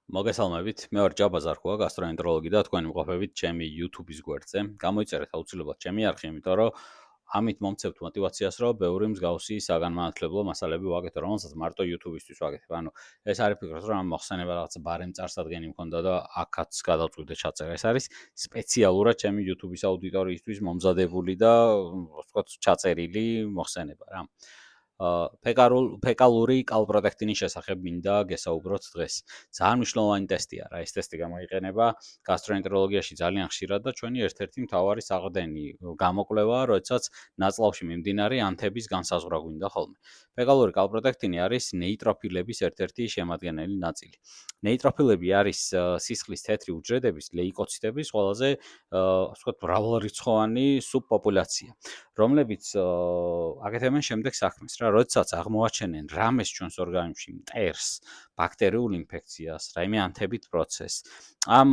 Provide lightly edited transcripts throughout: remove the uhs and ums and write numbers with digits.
მოგესალმებით, მე ვარ ჯაბა ზარქუა, გასტროენტეროლოგი და თქვენ იმყოფებით ჩემი YouTube-ის გვერდზე. გამოიწერეთ აუცილებლად ჩემი არხი, იმიტომ რომ ამით მომცემთ мотивაციას, რომ ბევრი მსგავსი საგანმანათლებლო მასალები ვაკეთო, რომელსაც მარტო YouTube-ისთვის ვაკეთებ. ანუ ეს არის ფიქრობ, რომ ამ მოხსენება რაღაცა ბარემ წარსადგენი მქონდა და აქაც გადავწყვიტე ჩაწერა. ეს არის სპეციალურად ჩემი YouTube-ის აუდიტორიისთვის მომზადებული და ასე ვთქვათ, ჩაწერილი მოხსენება რა. ფეკალური კალპროტექტინის შესახებ მინდა გესაუბროთ დღეს. ძალიან მნიშვნელოვანი ტესტია რა, ეს ტესტი გამოიყენება გასტროენტეროლოგიაში ძალიან ხშირად და ჩვენი ერთ-ერთი მთავარი საყრდენი გამოკვლევაა, როდესაც ნაწლავში მიმდინარე ანთების განსაზღვრა გვინდა ხოლმე. ფეკალური კალპროტექტინი არის ნეიტროფილების ერთ-ერთი შემადგენელი ნაწილი. ნეიტროფილები არის სისხლის თეთრი უჯრედების, ლეიკოციტების ყველაზე, ასე ვთქვათ, მრავალრიცხოვანი სუბპოპულაცია, რომლებიც აკეთებენ შემდეგ საქმეს რა, როდესაც აღმოაჩენენ რამეს ჩვენს ორგანიზმში მტერს, ბაქტერიულ ინფექციას, რაიმე ანთებით პროცესს. ამ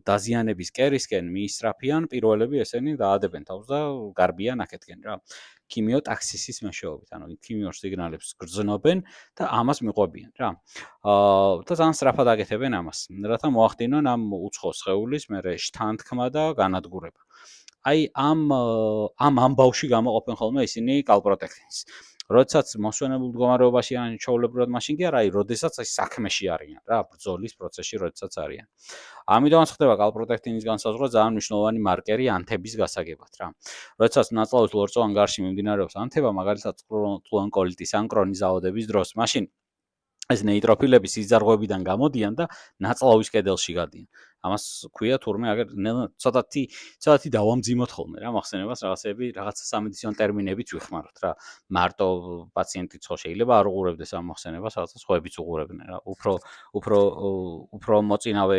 დაზიანების კერისკენ მიისწრაფიან პირველები ესენი დაადებენ თავს და გარბიან აქეთკენ რა. ქიმიოტაქსისის მეშვეობით, ანუ ქიმიურ სიგნალებს გრძნობენ და ამას მიყვებიან რა. და ძალიან სწრაფად აკეთებენ ამას, რათა მოახდინონ ამ უცხო სხეულის მერე შთანთქმა და განადგურება. აი ამ ამბავში გამოყოფენ ხოლმე ისინი კალპროტექტინს. როდესაც მოსვენებულ მდგომარეობაში არიან ჩვეულებრივად მაშინ კი არა, აი, როდესაც აი საქმეში არიან რა, ბრძოლის პროცესში როდესაც არიან. ამიტომაც ხდება კალპროტექტინის განსაზღვრა ძალიან მნიშვნელოვანი მარკერი ანთების გასაგებად რა. როდესაც ნაწლავის ლორწოვან გარში მიმდინარეობს ანთება, მაგალითად წყლიან კოლიტის ან კრონის დაავადების დროს, მაშინ ეს ნეიტროფილები სიზარღვებიდან გამოდიან და ნაწლავის კედელში გადიან. ამას ქვია თურმე აგერ ცოტათი დავამძიმოთ ხოლმე რა მოხსენებას რაღაცა სამედიცინო ტერმინებიც ვიხმაროთ რა. მარტო პაციენტიც ხო შეიძლება არ უყურებდეს ამ მოხსენებას, რაღაცა სხვაებიც უყურებდნენ რა. უფრო მოწინავე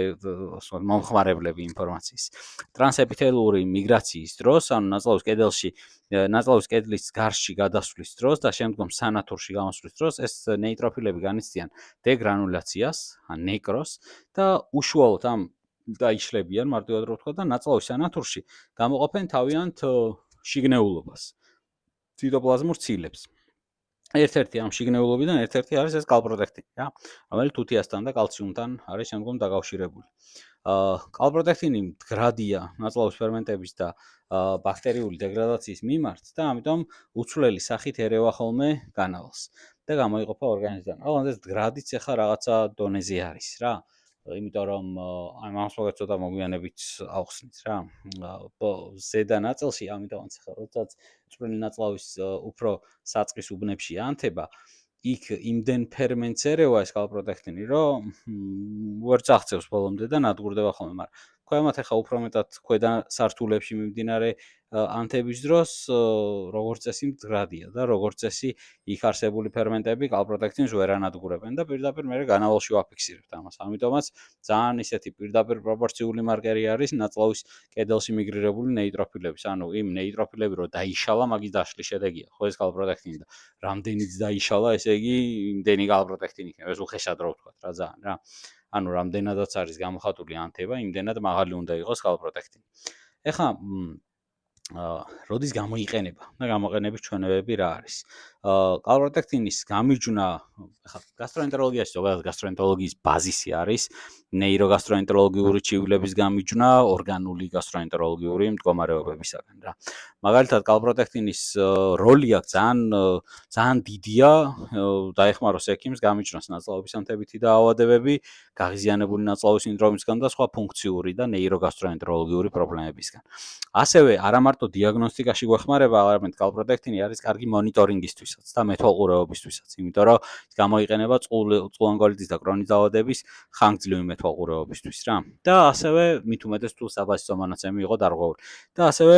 მომხმარებლები ინფორმაციის. ტრანსეპითელური მიგრაციის დროს, ანუ ნაწლავის კედლის გარშში გადასვლის დროს და შემდგომ სანათურში გამოსვლის დროს ეს ნეიტროფილები განიცდიან დეგრანულაციას, ან ნეკროს და უშუალოდ ამ დაიშლებიან მარტივად რო ვთქვა და ნაწლავის სანათურში გამოყოფენ თავიანთ შიგნეულობას, ციტოპლაზმურ ცილებს. ერთ-ერთი ამ შიგნეულობიდან ერთ-ერთი არის ეს კალპროტექტინი რა, რომელიც თუთიასთან და კალციუმთან არის შემდგომ დაკავშირებული. კალპროტექტინი მდგრადია ნაწლავის ფერმენტების და ბაქტერიული დეგრადაციის მიმართ და ამიტომ უცვლელი სახით ერევა ხოლმე განავალს და გამოიყოფა ორგანიზმიდან. ალბათ ეს მდგრადიც ახლა რაღაცა დონეზე არის რა. იმიტომ რომ ამას ვაგერ ცოტა მოგვიანებით ავხსნით რა. ზედა ნაწილში, ამიტომაც ახლა როდესაც წვრილი ნაწლავის უფრო საწყის უბნებში ანთება, იქ იმდენ ფერმენტს ერევა ეს კალპროტექტინი, რომ ვერ წაღწევს ბოლომდე და ნადგურდება ხოლმე, მაგრამ ქვემოთ ახლა უფრო მეტად ქვედა სართულებში მიმდინარე ანთების დროს როგორც წესი მდგრადია და როგორც წესი იქ არსებული ფერმენტები კალპროტექტინს ვერ ანადგურებენ და პირდაპირ მე განავალში ვაფიქსირებთ ამას. ამიტომაც ძალიან ისეთი პირდაპირ პროპორციული მარკერი არის ნაწლავის კედელში მიგრირებული ნეიტროფილების. ანუ იმ ნეიტროფილები რო დაიშალა, მაგის დაშლის შედეგია ხო ეს კალპროტექტინი და რამდენიც დაიშალა, ესე იგი იმდენი კალპროტექტინი იქნება. ეს უხეშად რო ვთქვათ რა ძალიან რა. ანუ რამდენადაც არის გამოხატული ანთება, იმდენად მაღალი უნდა იყოს კალპროტექტინი. ეხლა როდის გამოიყენება და გამოყენების ჩვენებები რა არის? კალპროტექტინის გამიჯვნა, ახლა გასტროენტეროლოგიაში ზოგადად გასტროენტეროლოგიის ბაზისი არის ნეიროგასტროენტეროლოგიური ჩივილების გამიჯვნა ორგანული გასტროენტეროლოგიური მდგომარეობებისაგან რა. მაგალითად, კალპროტექტინის როლი აქ ძალიან დიდია, დაეხმაროს ექიმს გამიჯვნოს ნაწლავების ანთებითი დაავადებები, გაღიზიანებული ნაწლავის სინდრომისგან და სხვა ფუნქციური და ნეიროგასტროენტეროლოგიური პრობლემებისგან. ასევე არა მარტო დიაგნოსტიკაში გვეხმარება, არამედ კალპროტექტინი არის კარგი მონიტორინგისთვისაც და მეთვალყურეობისთვისაც, იმიტომ რომ გამოიყენება წყლიან-კოლიტის და კრონის დაავადების ხანგრძლივი მეთვალყურეობისთვის რა. და ასევე მით უმეტეს თუ საბაზისო მონაცემი იყო დარღვეული. და ასევე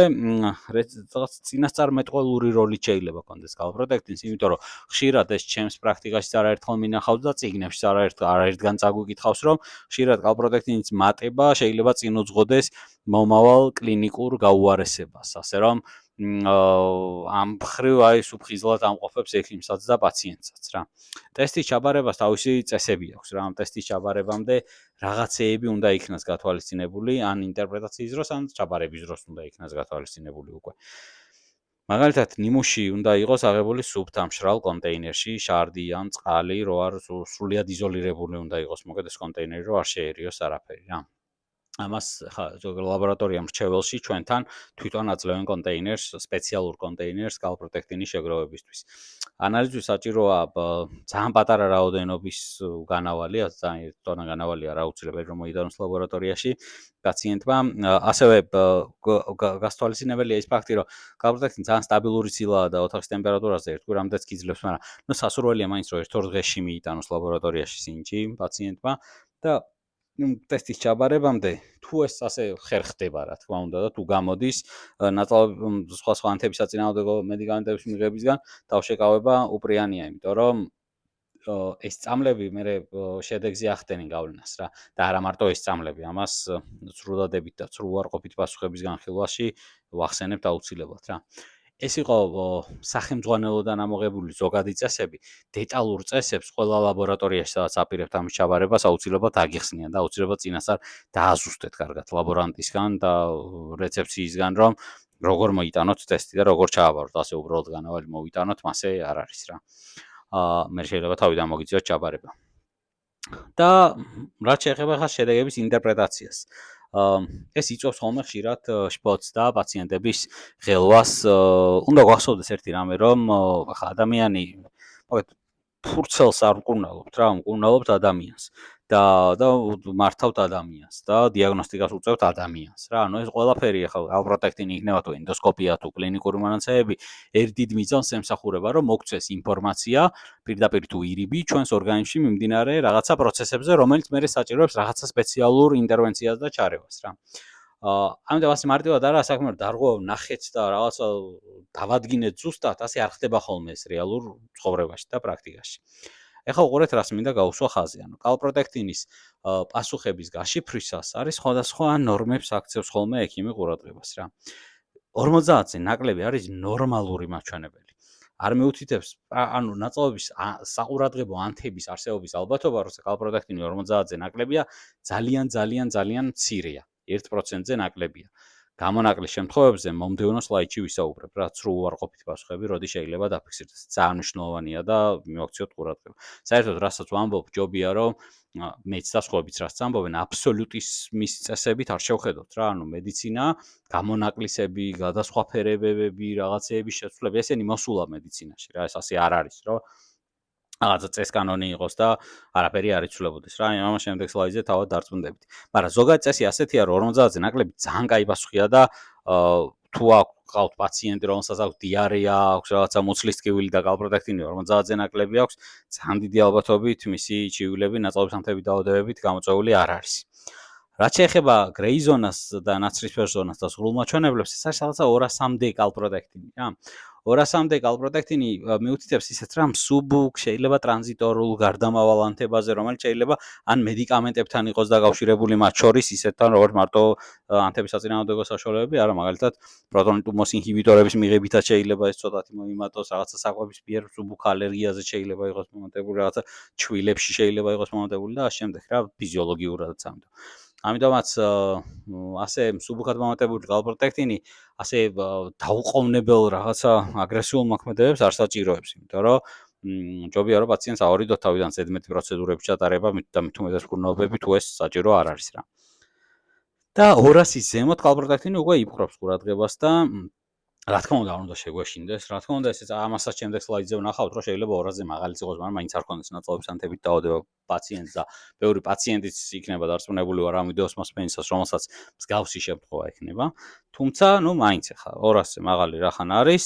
რაღაც წინასწარმეტყველური როლი შეიძლება კონდეს კალპროტექტინს, იმიტომ რომ ხშირად ეს ჩემს პრაქტიკაში არაერთხელ მინახავს და წიგნებში არაერთგან წაგვიკითხავს, რომ ხშირად კალპროტექტინის მატება შეიძლება წინ უძღოდეს მომავალ კლინიკურ გაუარესებას, ასე რომ ამ მხრივ აი სუფხიზლად ამყოფებს ექიმსაც და პაციენტსაც რა. ტესტის ჩაბარებას თავისი წესები აქვს რა. ამ ტესტის ჩაბარებამდე რაღაცეები უნდა იქნას გათვალისწინებული, ან ინტერპრეტაციის დროს, ან ჩაბარების დროს უნდა იქნას გათვალისწინებული უკვე. მაგალითად, ნიმუში უნდა იყოს აღებული სუფთა მშრალ კონტეინერში, შარდი ან წყალი, რო არ სრულიად იზოლირებული უნდა იყოს, მოკლედ ეს კონტეინერი რო არ შეერიოს არაფერი რა. ამას ხა ლაბორატორია მრჩეველში ჩვენთან თვითონ აძლევენ კონტეინერს, სპეციალურ კონტეინერს კალპროტექტინის შეგროვებისთვის. ანალიზი საჭიროა ძალიან პატარა რაოდენობის განავალია, ძალიან ტონა განავალია რა უცილებელი რომ მოიტანოს ლაბორატორიაში პაციენტმა. ასევე გასთვალისწინებელია ის ფაქტი, რომ კალპროტექტინი ძალიან სტაბილური ცილაა და ოთახის ტემპერატურაზე ერთ კვირამდეც გიძლებს, მაგრამ ნუ სასურველია მაინც რომ ერთ-ორ დღეში მიიტანოს ლაბორატორიაში სინჯი პაციენტმა და ტესტის ჩაბარებამდე თუ ეს ასე ხერ ხდება რა თქმა უნდა და თუ გამოდის სხვა ანთების საწინააღმდეგო მედიკამენტების მიღებისგან თავშეკავება უპრიანია, იმიტომ რომ ეს წამლები მე შედეგზე ახდენენ გავლენას რა და არა მარტო ეს წამლები, ამას ცრუდადებით და ცრუუარყოფით პასუხების განხილვაში ვახსენებთ აუცილებლად რა. ეს იყო სახელმძღვანელოდან ამოღებული ზოგადი წესები, დეტალურ წესებს ყველა ლაბორატორიაში სადაც აპირებთ ამის ჩაბარებას აუცილებლად აგიხსნიან და აუცილებლად წინასწარ დააზუსტეთ კარგად ლაბორანტისგან და რეცეფციისგან, რომ როგორ მოიტანოთ ტესტი და როგორ ჩააბაროთ, ასე უბრალოდ განავალი მოვიტანოთ, მასე არ არის რა. მე შეიძლება თავიდან მოგიწიოთ ჩაბარება. და რაც შეეხება ხა შედეგების ინტერპრეტაციას. ეს იწვევს ხოლმე ხშირად შფოთს და პაციენტების ღელვას. უნდა გვახსოვდეს ერთი რამე, რომ ხა ადამიანი მოგეთ ფურცელს არ ვკურნალობთ რა, ვკურნალობთ ადამიანს და მართავთ ადამიანს და დიაგნოსტიკას უწევთ ადამიანს რა. ანუ ეს ყველაფერი ხა კალპროტექტინი იქნება თუ ენდოსკოპია თუ კლინიკური მონაცემები ერთ დიდ მიზანს ემსახურება, რომ მოგცეს ინფორმაცია პირდაპირ თუ ირიბი ჩვენს ორგანიზმში მიმდინარე რაღაცა პროცესებზე, რომელიც მერე საჭიროებს რაღაცა სპეციალურ ინტერვენციას და ჩარევას რა. ამიტომ ასე მარტივად არა საქმე, რომ დარღვევა ნახეთ და რაღაცა დავადგინეთ ზუსტად, ასე არ ხდება ხოლმე ეს რეალურ ცხოვრებაში და პრაქტიკაში. ეხლა უყურეთ რას მინდა გავუსვა ხაზი, ანუ კალპროტექტინის პასუხების გაშიფრვისას არის სხვადასხვა ნორმებს აქცევს ხოლმე ექიმი ყურადღებას რა. 50-ზე ნაკლები არის ნორმალური მაჩვენებელი. არ მეუთითებს, ანუ ნაწლავების საყურადღებო ანთების არსებობის ალბათობა, რომ კალპროტექტინი 50-ზე ნაკლებია, ძალიან მცირეა. 1%-ზე ნაკლებია. გამონაკლის შემთხვევებზე მომდევნო სლაიდში ვისაუბრებ რა, ცრუუარყოფით პასუხები, როდი შეიძლება დაფიქსირდეს. ძალიან მნიშვნელოვანია და მივაქციოთ ყურადღება. საერთოდ რასაც ვამბობ, ჯობია რომ მეც და სხვაებიც რაც ამბობენ, აბსოლუტიზმის წესებით არ შევხედოთ რა, ანუ მედიცინა, გამონაკლისები, გადასხვაფერებები, რაღაცეების შეცვლები, ესენი მოსულა მედიცინაში რა, ეს ასე არ არის, რომ რაღაცა წესკანონი იყოს და არაფერი არ იცვლებოდეს რა, ამას შემდეგ სლაიდზე თავად დარწმუნდებით. მაგრამ ზოგადად წესი ასეთია, რომ 50-ზე ნაკლები ძალიან კაი პასუხია და თუ აქვს პაციენტი, რომელსაც აქვს დიარეა, აქვს რაღაცა მუცლის ტკივილი და კალპროტექტინი 50-ზე ნაკლები აქვს, ძალიან დიდი ალბათობით მისი ჩივილები ნაწლავის ანთების დაავადებებით გამოწვეული არ არის. რაც შეეხება გრეი ზონას და ნაცრისფერ ზონას და სრულმაჩვენებლებს, ეს არის რაღაცა 200-მდე კალპროტექტინი რა. 200-მდე კალპროტექტინი მიუთითებს ისეთ რამს, შეიძლება ტრანზიტორულ გარდამავალ ანთებაზე, რომელიც შეიძლება ან მედიკამენტებთან იყოს დაკავშირებული, მათ შორის ისეთთან, როგორც მარტო ანთების საწინააღმდეგო საშუალებები, არა, მაგალითად, პროტონი ტუმოს ინჰიბიტორების მიღებითაც შეიძლება ეს ცოტათი მოიმატოს, რაღაცა საკვების მიერ სუბუქ ალერგიაზე შეიძლება იყოს მომატებული, რაღაცა ჩვილებში შეიძლება იყოს მომატებული და ამ შემდეგ რა, ფიზიოლოგიურადაც ამიტომ. ამიტომაც ასე სუბუქად მომატებული კალპროტექტინი ასე დაუყოვნებელ რაღაცა აგრესიულ მოქმედებებს არ საჭიროებს, იმიტომ რომ ჯობია რომ პაციენტს აორიდოთ თავიდან ზედმეტი პროცედურების ჩატარება და მით უმეტეს მკურნალობები თუ ეს საჭირო არ არის რა. და 200-ის ზემოთ კალპროტექტინი უკვე იპყრობს ყურადღებას და რა თქმა უნდა, არ უნდა შეგვეშინდეს, რა თქმა უნდა, ესეც ამასაც შემდეგ სლაიდზე ვნახავთ, რომ შეიძლება 200-ზე მაღალიც იყოს, მაგრამ მაინც არ ქონდეს ნაწლავის ანთებით დაავადება პაციენტს და ბევრი პაციენტიც იქნება დარწმუნებული ვარამიდეოს მასპენისას, რომელსაც მსგავსი შემთხვევა ექნება. თუმცა, ნუ მაინც ახლა 200-ზე მაღალი რახან არის,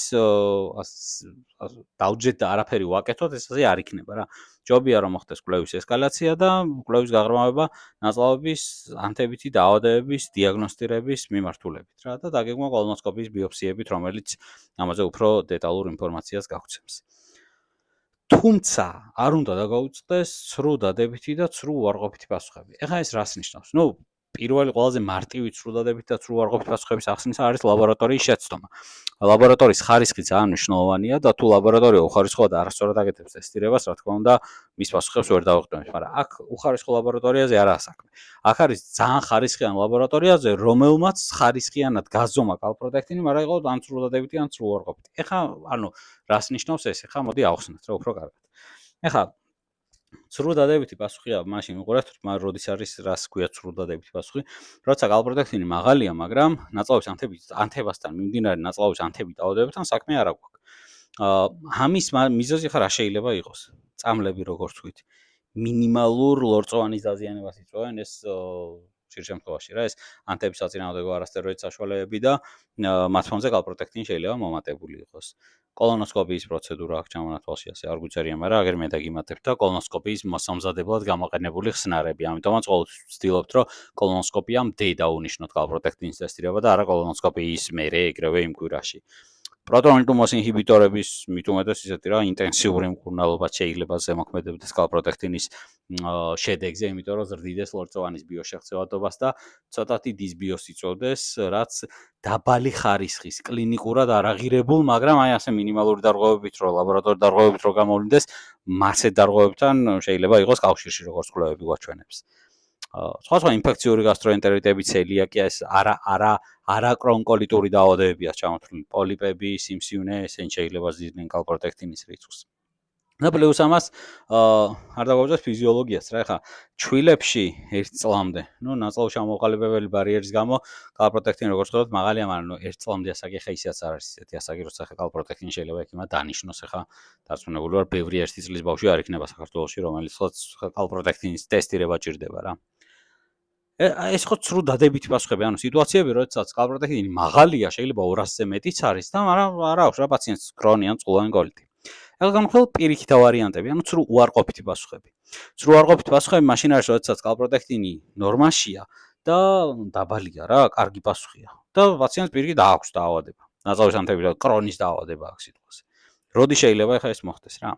დავჯეთ და არაფერი ვაკეთოთ, ეს ასე არ იქნება რა. ჯობია რომ მოხდეს კვლევის ესკალაცია და კვლევის გაღრმავება ნაწლავების ანთებითი დაავადებების დიაგნოსტირების მიმართულებით რა და დაგეგმვა კოლონოსკოპიის ბიოფსიებით, რომელიც ამაზე უფრო დეტალურ ინფორმაციას გაგვცემს. თუმცა არ უნდა დაგაუწყდეს ცრუ დადებითი და ცრუ უარყოფითი პასუხები. ეხლა ეს რას ნიშნავს? ნუ პირველი ყველაზე მარტივი ცრუდადებით და ცრუუარყოფით პასუხების ახსნისა არის ლაბორატორიის შეცდომა. ლაბორატორიის ხარისხი ძალიან მნიშვნელოვანია და თუ ლაბორატორია უხარისხოა და არასწორად აკეთებს ტესტირებას, რა თქმა უნდა, მის პასუხებს ვერ დავუყენებთ, მაგრამ აქ უხარისხო ლაბორატორიაზე არაა საქმე. აქ არის ძალიან ხარისხიან ლაბორატორიაზე, რომელმაც ხარისხიანად გაზომა კალპროტექტინი, მაგრამ იყო ან ცრუდადებითი, ან ცრუუარყოფითი. ეხლა, რას ნიშნავს ეს? ეხლა მოდი ავხსნათ რა უფრო კარგად. ეხლა ცრუდადებითი პასუხია მაშინ უყურებთ, მაგრამ როდის არის რას ქვია ცრუდადებითი პასუხი? როცა კალპროტექტინი მაღალია, მაგრამ ნაწლავის ანთებასთან მიმდინარე ნაწლავის ანთებით დაავადებებთან საქმე არ აქვს. ამის მიზეზი ხარ რა შეიძლება იყოს? წამლები როგორც ვთქვით, მინიმალურ ლორწოვანის დაზიანებას იწვევენ ეს ხშირ შემთხვევაში რა ეს ანთების საწინააღმდეგო არასტეროიდ საშუალებები და მათ ფონზე კალპროტექტინი შეიძლება მომატებული იყოს. კოლონოსკოპიის პროცედურა აქვს ჩამონათვალში, ასე არ გვიწერია, მაგრამ აგერ მე დაგიმატებთ და კოლონოსკოპიის მოსამზადებლად გამოყენებული ხსნარები. ამიტომაც ყოველთვის ვცდილობთ, რომ კოლონოსკოპიამდე დაუნიშნოთ კალპროტექტინის ტესტირება და არა კოლონოსკოპიის მერე ეგრევე იმ კვირაში. პროტონიტუმოს ინჰიბიტორების მით უმეტეს ისეთი რა ინტენსიური მკურნალობა შეიძლება ზემოქმედებდეს კალპროტექტინის შედეგზე, იმიტომ რომ ზრდიდეს ლორწოვანის ბიოშეღწევადობას და ცოტათი დისბიოს იწვევდეს, რაც დაბალი ხარისხის კლინიკურად არ აღირებულ, მაგრამ აი ასე მინიმალური დარღვევებით, რომ ლაბორატორიული დარღვევებით რო გამოვლინდეს, მასე დარღვევებთან შეიძლება იყოს კავშირში, როგორც კვლევები გვაჩვენებს. სხვა ინფექციური გასტროენტერიტები, ცელიაკია, ეს არაკრონკოლიტური დაავადებებია ჩამოთვლილი, პოლიპები, სიმსივნე, ესენი შეიძლება ზრდნენ კალპროტექტინის რიცხვს. და პლუს ამას არ დაგვაუწყდეს ფიზიოლოგიას რა, ეხლა ჩვილებში 1 წლამდე, ნაწლავის ჩამოყალიბებელი ბარიერის გამო კალპროტექტინი როგორც ვთქვათ, მაღალია, მაგრამ 1 წლამდე ასაკი ხა ისეც არ არის ისეთი ასაკი, როცა ხა კალპროტექტინი შეიძლება ექიმად დანიშნოს, ეხლა დარწმუნებული ვარ, ბევრი 1 წლის ბავშვი არ იქნება საქართველოში, რომელიც კალპროტექტინის ტესტირება ჭირდება რა. ეს ხო ცრუდადებითი პასუხები, სიტუაციები, როდესაც კალპროტექტინი მაღალია, შეიძლება 200-ზე მეტიც არის და მაგრამ არ აქვს რა პაციენტს კრონი ან წყლოვანი კოლიტი. ეხლა განვიხილოთ პირიქითა ვარიანტები, ცრუუარყოფითი პასუხები. ცრუუარყოფითი პასუხები მაშინ არის, როდესაც კალპროტექტინი ნორმაშია და დაბალია რა, კარგი პასუხია. და პაციენტს პირიქით აქვს დაავადება. ნაწლავის ანთები და კრონის დაავადება აქვს სიტყვაზე. როდი შეიძლება ეხლა ეს მოხდეს რა?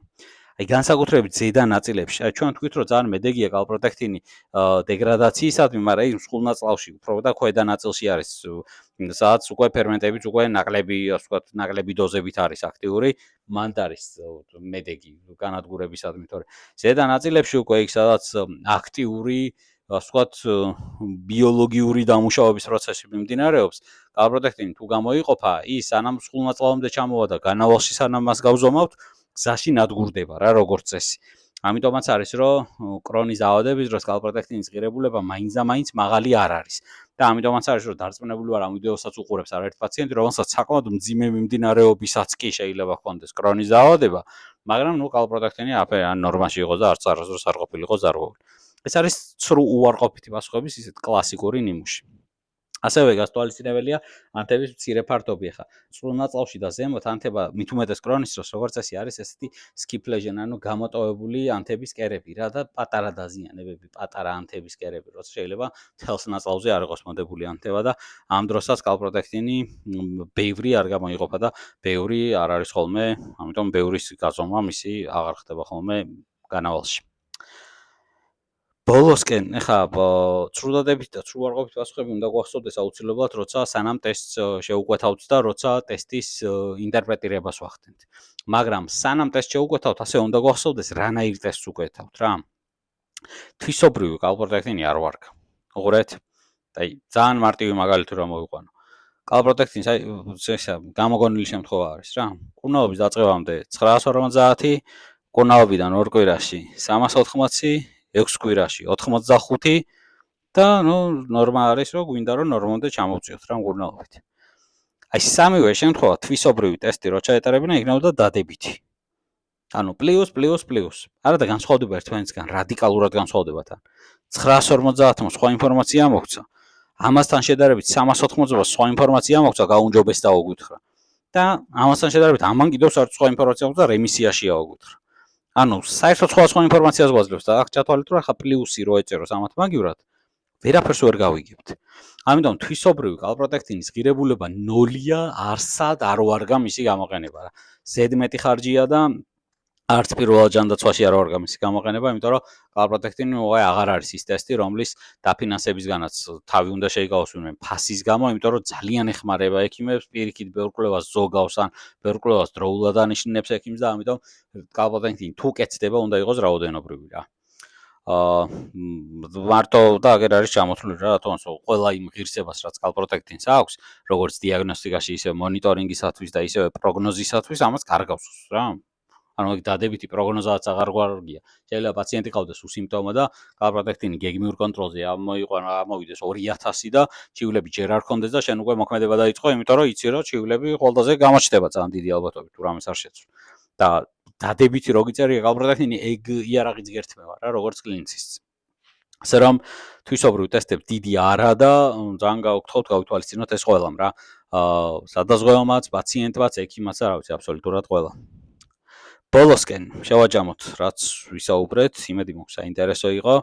აი განსაკუთრებით ზედა ნაწილებში, აი ჩვენ თქვით რომ ძალიან მედეგია კალპროტექტინი დეგრადაციისადმი, მაგრამ ის მსხვილ ნაწლავში უფრო და ქვედა ნაწილში არის, სადაც უკვე ფერმენტებიც უკვე ნაკლები, ასე ვთქვათ, ნაკლები დოზებით არის აქტიური, მანდ არის მედეგი განადგურებისადმი, თორე ზედა ნაწილებში უკვე იქ სადაც აქტიური, ასე ვთქვათ, ბიოლოგიური დამუშავების პროცესი მიმდინარეობს, კალპროტექტინი თუ გამოიყოფა, ის სანამ მსხვილ ნაწლავამდე ჩამოვა და განავალში სანამ მას გავზომავთ, გზაში ნადგურდება რა როგორც წესი. ამიტომაც არის რომ კრონის დაავადების დროს კალპროტექტინის ღირებულება მაინც და მაინც მაღალი არ არის. და ამიტომაც არის რომ დარწმუნებული ვარ ამ ვიდეოსაც უყურებს არაერთი პაციენტი, რომელსაც საკმაოდ მძიმე მიმდინარეობისაც კი შეიძლება ჰქონდეს კრონის დაავადება, მაგრამ კალპროტექტინი ან ნორმაში იყოს და არც არასდროს არ ყოფილიყო ზარღვეული. ეს არის ცრუუარყოფითი პასუხების ისეთ კლასიკური ნიმუში. ასევე გასტვალისწინებელია ანთების მცირე ფართობი ხა. წყლ ნაწლავში და ზემოთ ანთება მით უმეტეს კრონის დროს როგორც წესი არის ესეთი სკიფლეჟენ, გამოტოვებული ანთების კერები რა და პატარა დაზიანებები, პატარა ანთების კერები, როცა შეიძლება თელს ნაწლავზე არ იყოს მოდებული ანთება და ამ დროსაც კალპროტექტინი ბევრი არ გამოიყოფა და ბევრი არ არის ხოლმე, ამიტომ ბევრის გაზომა მისი აღარ ხდება ხოლმე განავალში. ბოლოსკენ, ეხლა ცრუდადებით და ცრუუარყოფით პასუხები უნდა გვახსოვდეს აუცილებლად, როცა სანამ ტესტს შეუკვეთავთ და როცა ტესტის ინტერპრეტირებას ვახდენთ. მაგრამ სანამ ტესტს შეუკვეთავთ, ასე უნდა გვახსოვდეს, რანაირ ტესტს უკეთავთ რა. თვისობრივი კალპროტექტინი არ ვარგა. უყურეთ? აი, ძალიან მარტივი მაგალითი რომ მოვიყვანო. კალპროტექტინს აი ესა გამოგონილი შემთხვევა არის რა. მკურნალობის დაწყებამდე 950, მკურნალობიდან 2 კვირაში 380, 6 კვირაში 85 და ნორმა არის რომ გვინდა რომ ნორმამდე ჩამოვწიოთ რა მკურნალობით. აი სამივე შემთხვევა თვისობრივი ტესტი რო ჩაეტარებინა იქნებოდა დადებითი. პლუს. არადა განსხვავდება ერთმანეთისგან რადიკალურად განსხვავდებათან. 950-მ სხვა ინფორმაცია მოგცა. ამასთან შედარებით 380-ს სხვა ინფორმაცია მოგცა, გაუნჯობეს დაუგვითხრა. და ამასთან შედარებით ამან კიდევ სხვა ინფორმაცია მოგცა, რემისიაშია აგვითხრა. საერთოდ სხვა ინფორმაციას გვაძლევს და აქ ჩათვალეთ რომ ახლა პლუსი რო ეწეროს ამათ მაგივრად, ვერაფერს ვერ გავიგებთ. ამიტომ თვისობრივი კალპროტექტინის ღირებულება 0-ია, არსად არ ვარგა მისი გამოყენება რა. ზედმეტი ხარჯია და არც პირველად ჯანდაცვაში არ ვარ გამისი გამოყენება, იმიტომ რომ კალპროტექტინი უღე აღარ არის ის ტესტი, რომლის დაფინანსებისგანაც თავი უნდა შეიკავოს ვინმე ფასის გამო, იმიტომ რომ ძალიან ეხმარება ექიმებს, პირიქით ბევრ კვლევას ზოგავს ან ბევრ კვლევას დროულად ანიშნებს ექიმს და ამიტომ კალპროტექტინი თუ კეთდება, უნდა იყოს რაოდენობრივი რა. მარტო და აგერ არის ჩამოთვლილი რა, თუმცა ყველა იმ ღირსებას, რაც კალპროტექტინს აქვს, როგორც დიაგნოსტიკაში, ისე მონიტორინგისათვის და ისე პროგნოზისათვის, ამას კარგავს რა. ანუ დადებითი პროგნოზაც აღარ გვარგია. შეიძლება პაციენტი ყავდეს უსიმპტომო და კალპროტექტინი გეგმიურ კონტროლზე ამოვიდეს 2000 და ჩივლები ჯერ არ ქონდეს და შენ უკვე მოქმედება დაიწყო, იმიტომ რომ იცი რომ ჩივლები ყველაზე გამოჩნდება ძალიან დიდი ალბათობით, თუ რამეს არ შეცვლ. და დადებითი რო გიწერია კალპროტექტინი ეგ იარაღიც გერთმევა რა, როგორც კლინიცისტს. ასე რომ თვისობრივ ტესტებს დიდი არა და ძალიან გავგთხოვთ გავითვალისწინოთ ეს ყველამ რა. სადაზღვევამაც, პაციენტმაც, ექიმაც, რა ვიცი, აბსოლუტურად ყველა. ბოლოსკენ შევაჯამოთ, რაც ვისაუბრეთ, იმედი მაქვს საინტერესო იყო.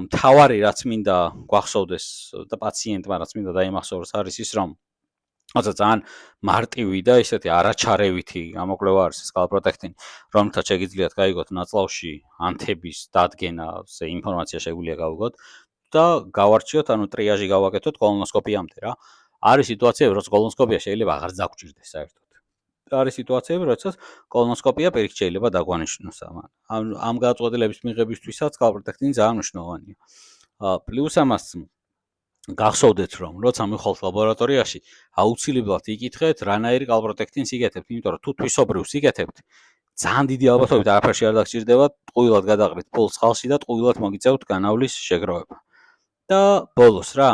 მთავარი რაც მინდა გვახსოვდეს და პაციენტმა რაც მინდა დაიმახსოვროს არის ის, რომ თუმცა ძალიან მარტივი და ისეთი არაჩარევითი გამოკვლევა არის ეს კალპროტექტინი, რომელთაც შეგიძლიათ გაიგოთ ნაწლავში ანთების დადგენა, ესე ინფორმაცია შეგვიძლია გავიგოთ და გავარჩიოთ, ანუ ტრიაჟი გავაკეთოთ კოლონოსკოპიამდე რა. არის სიტუაციები, როცა კოლონოსკოპია შეიძლება აღარ დაგჭირდეს საერთოდ. არის სიტუაციები, როდესაც კოლონოსკოპია პირიქით შეიძლება დაგვანიშნოს ამ გადაწყვეტილების მიღებისთვისაც კალპროტექტინი ძალიან მნიშვნელოვანია. პლუს ამას გახსოვდეთ, რომ როცა მივხვალთ ლაბორატორიაში, აუცილებლად იკითხეთ, რანაირი კალპროტექტინს იკეთებთ, იმიტომ რომ თუ თვისობრივს იკეთებთ, ძალიან დიდი ალბათობით არაფერში არ დაგჭირდებათ, ტყუილად გადაყრით ფულს ხალხში და ტყუილად მოგიწევთ განავლის შეგროვება. და ბოლოს რა,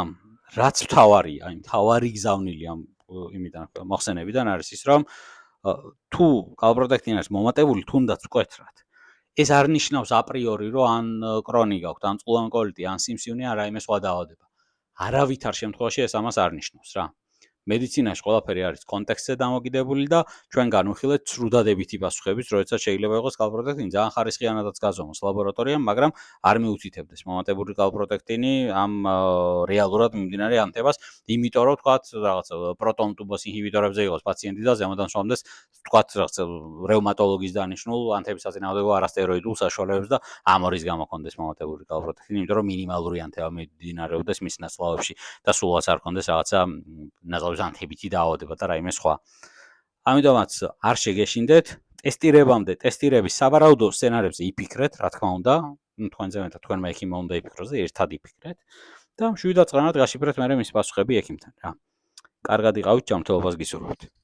რაც მთავარია, აი მთავარი გზავნილი ამ იმიდან მოხსენებიდან არის ის, რომ თუ კალპროტექტინი არის მომატებული, თუნდაც ვკვეთრად. ეს არ ნიშნავს აპრიორი, რომ ან კრონი გაქვთ, ან წყლოვანი კოლიტი, ან სიმსივნე, ან რაიმე სხვა დაავადება. არავითარ შემთხვევაში ეს ამას არ ნიშნავს რა. მედიცინაში ყველაფერი არის კონტექსტზე დამოკიდებული და ჩვენ განვიხილეთ ცრუდადებითი პასუხების, როდესაც შეიძლება იყოს კალპროტექტინი ძალიან ხარისხიანადაც გაზომოს ლაბორატორიამ, მაგრამ არ მიუთითებდეს მომატებული კალპროტექტინი ამ რეალურად მიმდინარე ანთებას, იმიტომ რომ თქვათ რაღაც პროტონ ტუბოს ინჰიბიტორებზე იყოს პაციენტი და ზემოდან სვამდეს თქვათ რაღაც რევმატოლოგის დანიშნულ ანთების საწინააღმდეგო არასტეროიდულ საშუალებებს და ამ ორის გამო ქონდეს მომატებული კალპროტექტინი, იმიტომ რომ მინიმალური ანთება მიმდინარეობდეს მის ნაწლავებში და სულაც არ ქონდეს რაღაცა ნაწლავის ანთებითი დაავადება და რაიმე სხვა. ამიტომაც არ შეგეშინდეთ, ტესტირებამდე, ტესტირების სავარაუდო სცენარებზე იფიქრეთ, რა თქმა უნდა, თქვენზე მეტად თქვენმა ექიმმა უნდა იფიქროს და ერთად იფიქრეთ და მშვიდად წყნარად გაშიფრეთ მერე მის პასუხები ექიმთან რა. კარგად იყავით, ჯანმრთელობას გისურვებთ.